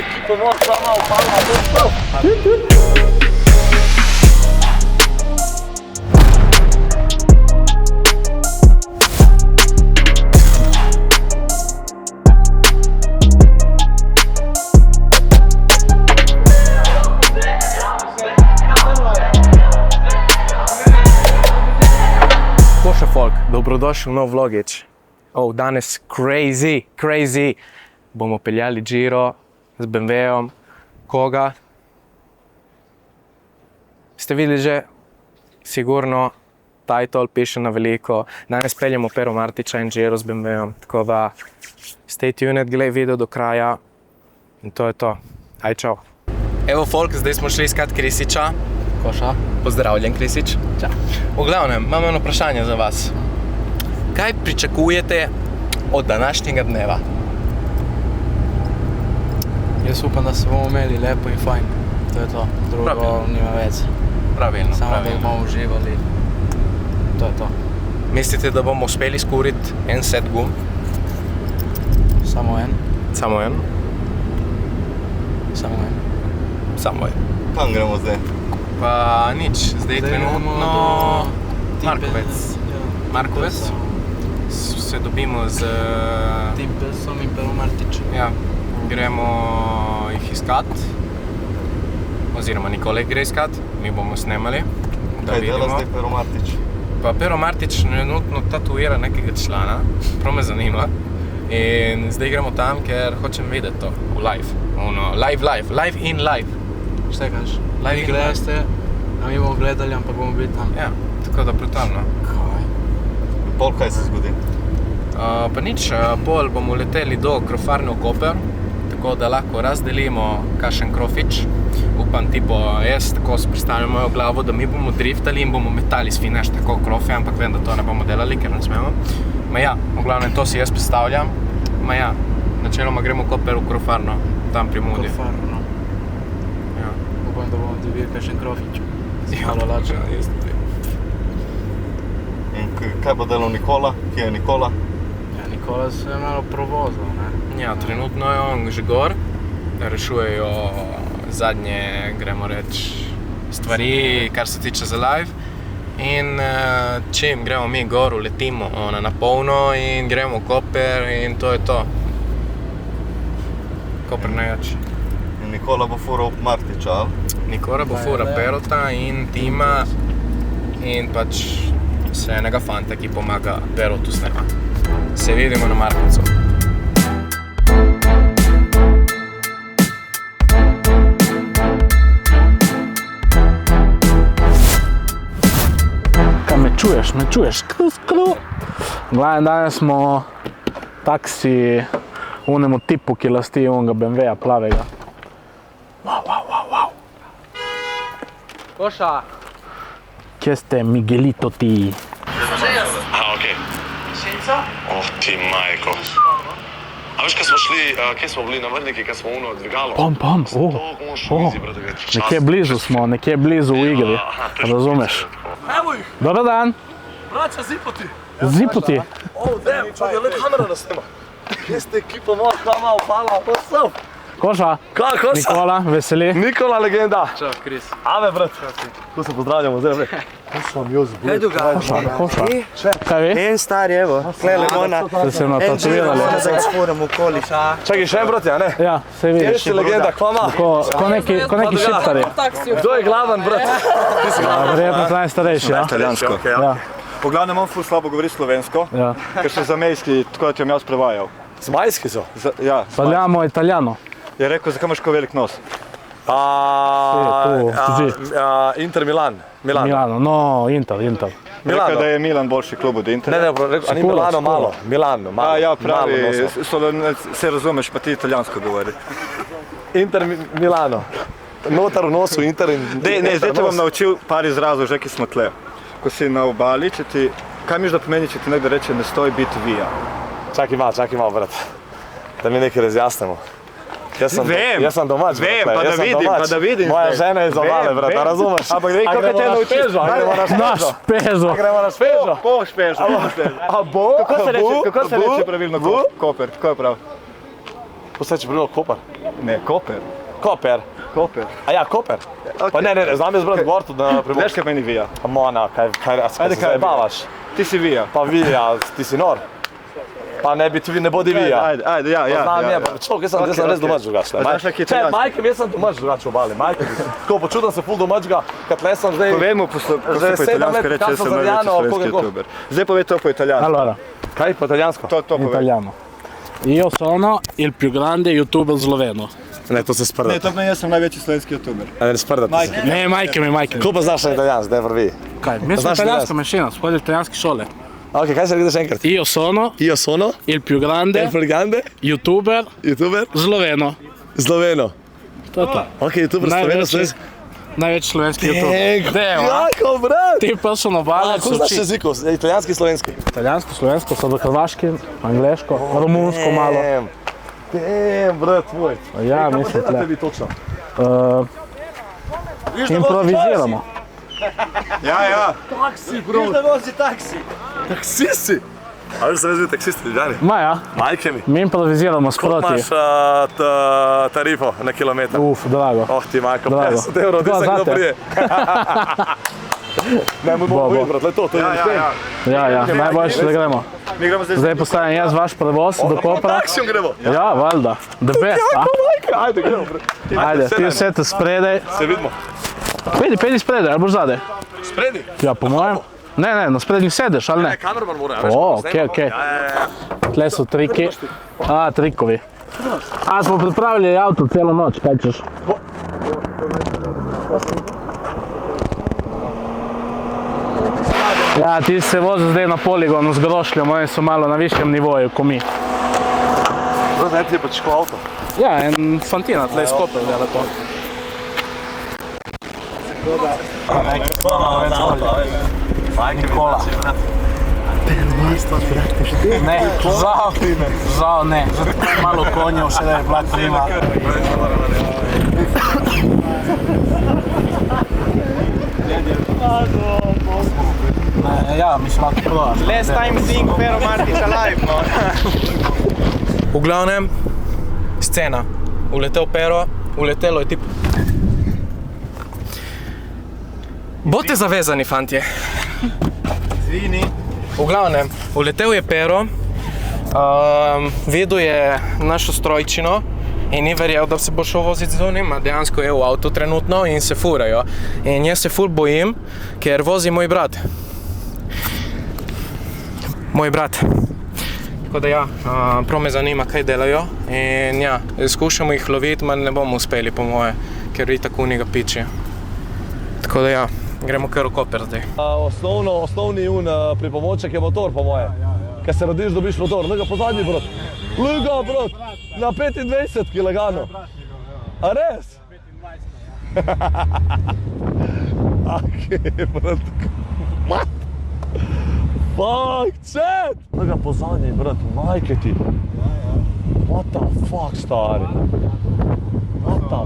ekipa mora sama upala, to. Boša folk, dobrodošli v nov vlogič. Danes crazy. Bomo peljali Giro z BMW-om. Koga? Ste videli že? Sigurno. Title piše na veliko. Danes peljemo Pero Martića in Giro z BMW-om. Tako da stay tuned, gledaj video do kraja. In to je to. Aj, čau. Evo folk, zdaj smo šli iskat Krisića. Koša. Pozdravljen, Krisić. Čau. V glavnem, imam eno vprašanje za vas. Kaj pričakujete od današnjega dneva? Jaz upam, da se bomo imeli lepo in fajn. To je to. Drugo Pravilno. nima več. Pravilno, Samo da pravilno. bomo uživali. To je to. Mislite, da bomo uspeli skuriti en set gum? Samo en. Samo en? Samo en. Samo en. Kam gremo zdaj? Pa nič, zdaj trenutno do Markovec. Markovec. Se dobimo z... Timpelsom in Pero Martićem. Ja, gremo jih iskat. Oziroma Nikole gre iskat, mi bomo snemali, da Kaj dela vidimo. zdaj Pero Martić? Pa Pero Martić trenutno tatuira nekega člana, prav me zanima. In zdaj gremo tam, ker hočem videti to, v live. Live in live. Šta kažeš? Live Vi in gledate, a mi bomo gledali, ampak bomo bili tam. Ja, tako da brutalno. Kaj? Pol kaj se zgodi? Pa nič, pol bomo leteli do krofarne v Koper, tako da lahko razdelimo kakšen krofič. Upam, tipo, jaz tako si predstavljam mojo glavo, da mi bomo driftali in bomo metali svineš tako krofe, ampak vem, da to ne bomo delali, ker ne smemo. Ma ja, v glavnem to si jaz predstavljam. Ma ja, načeloma gremo v Koper v krofarno, tam pri Mudi. Kofarno. Ja. Upam, da bomo dobili kakšen krofič. Malo lačen. Ja, jaz tudi. In kaj bo delal Nikola? Kje je Nikola? Ja, Nikola se je malo provozil, ne? Ja, trenutno je on že gor, rešujejo zadnje, gremo reči, stvari, kar se tiče za live. In čim gremo mi gor, uletimo na polno in gremo v Koper in to je to. Koper najjači. In Nikola bo fural Martića, ali? Nikola bo fura Perota in Tima in pač se enega fanta, ki pomaga Perotu snemati. Se vidimo na Markovcu. Me čuješ, kru. Glavno, danes smo taksi unemu tipu, ki lasti onega BMW-ja plavega. Wow. Koša! Kje ste, Miguelito ti? Okej. Senca? Ti majko. A veš, kaj smo šli, kje smo bili na Vrniki, kaj smo uno dvigalo? Pom. Nekje blizu v igri, razumeš? Evo ih! Dobar dan. Braća Zipoti! Zipoti. Damn, čuj, let kamera nas snima. Kje ste ekipa mora sama upala, what's up? Koša, Koša? Nikola, veseli. Nikola legenda! Čau, Kris. Ave, brat! Tu se pozdravljamo zdaj, brat. Tu sam Jozef. Kaj dogaja? Koša. Kaj vi? En star, evo, gle limona. Ste se natatuirali? Da ga sporam okoli. Čakaj, še en brat, ja, ne? Ja, se vidiš. Kje si legenda, kvama? Ko neki šiptari. Kdo je glavan, brat? Ti si glavan. Verjetno najstarejši, ja? Italijansko. Ja. Po glavnem on ful slabo govori slovensko, Ja. ker so zamejski, tako da ti bom jaz prevajal. Zmajski so. Ja, Parliamo italiano. je rekel, zakaj imaš tako velik nos? Inter Milan. Milano, no, Inter. Rekel, da je Milan boljši klub od Intera. Ne, a ni Milano malo? Milano, malo. Ja, pravi, Malo nosa. se razumeš, pa ti italijansko govori. Inter Milano. Notar v nosu, Inter in... Ne, zdaj te bom naučil par izrazov, že ki smo tle. Ko si na obali, če ti, kaj misliš, da pomeni, če ti nekdo reče, ne stoj biti vija? Čakaj malo, brat. Da mi nekaj razjasnimo. Jaz sem domač, Vem, brat. pa da vidim. Moja žena je iz obale, brat, a razumeš? Ampak vej, kako te naučiš? Naš pezo. Gremo na špežo. Po špežo. A bo? Kako se reče pravilno Koper? Kako je prav? Ko se reče prilo Koper? Ne, Koper. Koper. Koper. A ja, Koper. Ok. Pa ne, znam jaz brati gor tudi na Primorsko. Veš kaj meni vija? Mona, kaj Ajde, se kaj zabavaš? Ti si vija. Pa vi, ja, ti si nor. Pa ne bi ti ne bodi vi, ja. Ajde, ja. Znam je, pa človek, jaz sem Ok, res ok. domač drugače. A znaš neki italijanski? Majke, jaz sem domač drugače v obali, majke. Tako počutam se ful domačga, kad le sem zdaj... Povejmo, ko se po Že 7 italijansko let reče, jaz kasno sem največji Zarjano, slovenski koga- youtuber. Zdaj povej to po italijansko. Allora, Kaj po italijansko? To povej. italiano. Io sono il più grande youtuber sloveno. Ne, to se Ne, sprda. to meni jaz sem največji slovenski youtuber. Ne, sprdati se. Ne, majke mi. Ko pa znaš na italijansko, daj prvi. Kaj, mi smo Znaš italijanska manjšina, smo hodili v italijanske šole. Ok, kaj se vidiš enkrat? Io sono Io sono il più grande il frigante youtuber youtuber sloveno. Sloveno. To je to. Ok, youtuber Sloveno, slovenski. Največji slovenski youtuber. Deo, a? Jako, brat! Ti pa so navadili, Kako znaš jezikov? Italijanski, slovenski? italijansko, slovensko, so do hrvaški, angleško, romunsko malo. Brat tvoj. Ja, mislim, Kako tle. vi točno? Improviziramo. Ja. Taksist si? A veš, sem jaz bil taksist, Ljubljani? Maja, Majke mi. mi improviziramo Koliko sproti. imaš tarifo na kilometar? Drago. Oh ti majko, Drago. 50 evrov, ti Kdo se kdo zate? prije. Ne, moj Bo. boj, brat, le to je Ja, najboljše da gremo. Mi gremo zdaj Zdaj postavljam jaz vaš prevoz do Kopra. Taksijom gremo. Ja, valjda. The best, a? Majke, ajde, gremo, brat. Ajde, ti sedite spredaj. Se vidimo. Pejdi spredaj, ali boš zadaj? Spredi. Ja, po mojem. Ne, na sprednji sedeš, ali ne? Kamerman mora, O, okej. Tle so triki. A, trikovi. A, smo pripravili avto celo noč, kaj češ? Ja, ti se vozi zdaj na poligonu z grošljom, oni so malo na višjem nivoju, ko mi. Brat, ne ti je počekal avto. Ja, en fantina tle izkopil dela to. Nikola. Ne, žal ne. Zato malo konjev še da je bila klima. Ja, mislim, malo prodaš. Last time seeing Pero Martić alive, no. V glavnem, scena. Uletel Pero, uletelo je tip. Bote zavezani, fantje. Zvini. V glavnem, uletel je Pero, videl je našo strojčino in ni verjel, da se bo šel voziti z njim, a dejansko je v avtu trenutno in se furajo. In jaz se ful bojim, ker vozi moj brat. Moj brat. Tako da ja, prav me zanima, kaj delajo in ja, skušamo jih loviti, ma ne bomo uspeli po moje, ker itak uniga piči. Tako da ja, gremo kar v Koper zdaj. Osnovni pripomoček je motor, po moje. Kad se rodiš, dobiš motor. Lega po zadnji, brat. Lega, brat. Na 25 kilogano. A res? 25. Okej, brat. What? Fuck, chat! Lega po zadnji, brat. Majke ti. What the fuck, stari? What the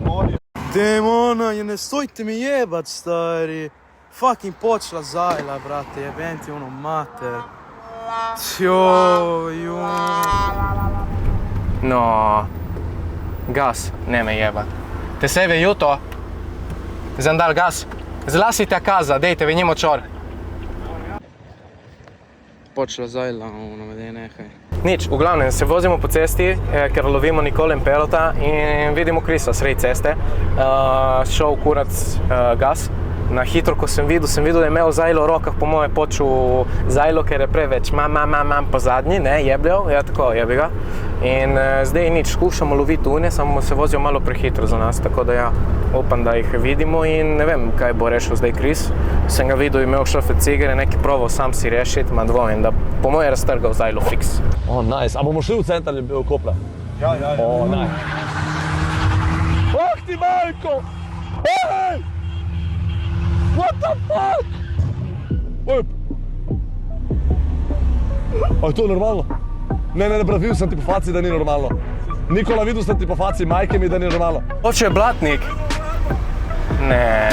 fuck? Demona, ne stojte mi jebat, stari. Fucking počela zajla, brate, jebem ti ono mater. Joj. No, gas, ne me jebat. Te seve juto? Zdaj dal gas. Zlasite a casa, dejte, venimo čor. Počela zajla, ono me dej nehaj. Nič, v glavnem se vozimo po cesti, ker lovimo Nikolem Perota in vidimo Krisa sredi ceste. Šel kurac gas. Na hitro, ko sem videl, da je imel zajlo v rokah, po moje počel zajlo, ker je preveč mam po zadnji, ne, jebljal, ja tako, jebi ga. In zdaj nič, skušamo loviti une, samo se vozijo malo prehitro za nas, tako da ja, upam, da jih vidimo in ne vem, kaj bo rešil zdaj Kris. Sem ga videl, imel šofe cigare, neki probal sam si rešiti, ma dvomim, da po moje je raztrgal zajlo fiks. Oh, nice. A bomo šli v centar Kopra? Ja. Oh, nice. Fuck ti, majko! Ej! What the fuck? Oj! A je to normalno? Ne, brat, videl sem ti po faci, da ni normalno. Nikola, videl sem ti po faci, majke mi, da ni normalno. Hoče je blatnik? Ne.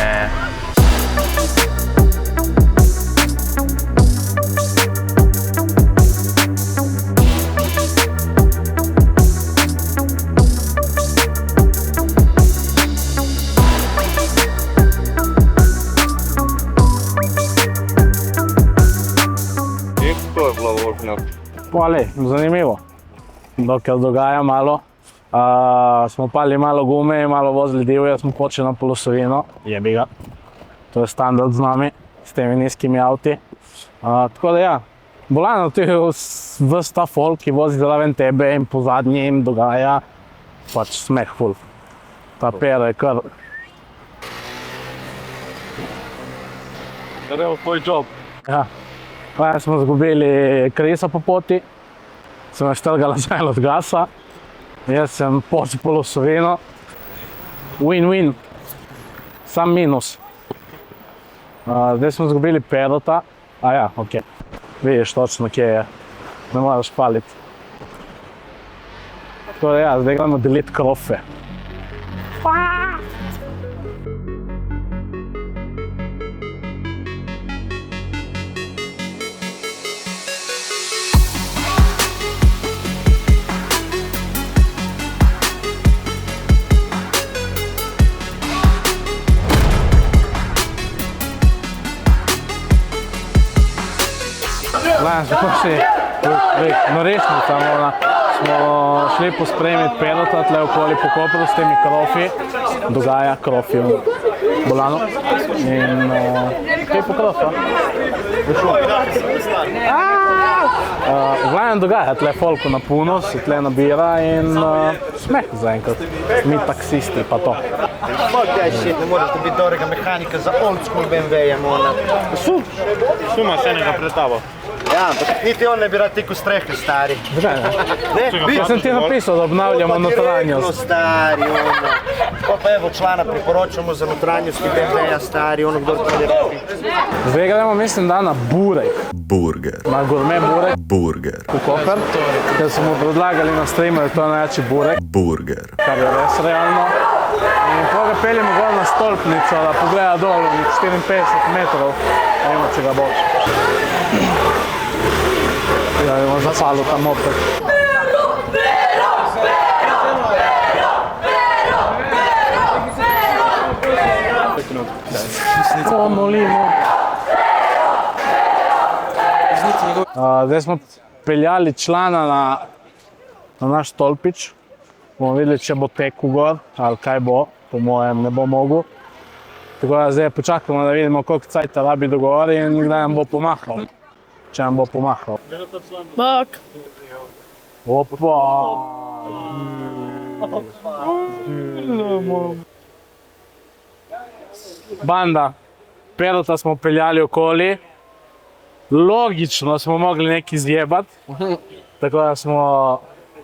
To je bilo vožnja. Pole, zanimivo. Dokler dogaja malo. Smo pali malo gume, malo vozili divje, smo počeli na polosovino. Jebi ga. To je standard z nami, s temi nizkimi avti. Tako da ja, bolano ti je ves ta folk, ki vozi zraven tebe in po zadnji jim dogaja, pač smeh ful. Ta pera je kar... Naredil tvoj job. Ja. Pa smo zgubili Krisa po poti, sem naštrgal nazaj od gasa, jaz sem počel polosovino, win-win, sam minus. Zdaj smo zgubili Perota, ok, vidiš točno kje je, ne moraš paliti. Tako da ja, zdaj gremo deliti krofe. Smo šli, no resno, smo šli pospremiti Perota tle okoli po Kopru s temi krofi, dogaja krofi v Bolano in kaj po krofa? V glavnem dogaja tle folku na puno, se tle nabira in smeh zaenkrat, mi taksisti pa to. Fuck that shit, ne moreš dobiti dobrega mehanika za old school BMW-je, mona. Sumaš enega pred tabo. Ja, ampak niti on ne bi rad tekel strehe, stari. Zakaj ne? Jaz sem ti napisal, da obnavljamo notranjost. Direktno, stari, ono. Pa evo člana priporočamo za notranjost BMW-ja, stari, ono kdo to ne rabi. Zdaj gremo, mislim, da na burek. Burger. Na gourmet burek. Burger. V Koper, ker smo predlagali na streamu, da je to najjači burek. Burger. Kar je res realno. In potem ga peljemo gor na stolpnico, da pogleda dol 54 metrov. Vemo, če ga boš. Ja, bomo zapalil tam opet. Molimo. Zdaj smo peljali člana na naš stolpič. Bomo videli, če bo tekel gor ali kaj bo, po mojem ne bo mogel. Tako da zdaj počakamo, da vidimo, koliko cajta rabi do gor in kdaj nam bo pomahal. Če nam bo pomahal. Bak! Opa! Banda, Perota smo peljali okoli. Logično smo mogli nekaj zjebati. Tako da smo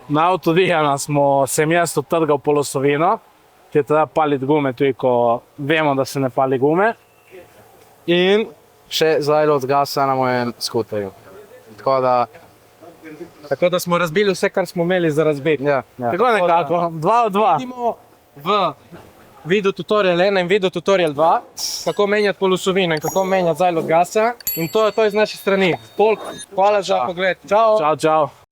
na Autodijana sem jaz odtrgal polosovino, ki je treba paliti gume tudi, ko vemo, da se ne pali gume. In še zajlo od gasa na mojem skuterju. Tako da smo razbili vse, kar smo imeli za razbiti. Ja. Tako nekako, 2 od 2. Vidimo v video tutorial 1 in video tutorial 2, kako menjati polosovino in kako menjati zajlo od gasa. In to je z naše strani. Hvala za pogled. Čau! Čau, čau!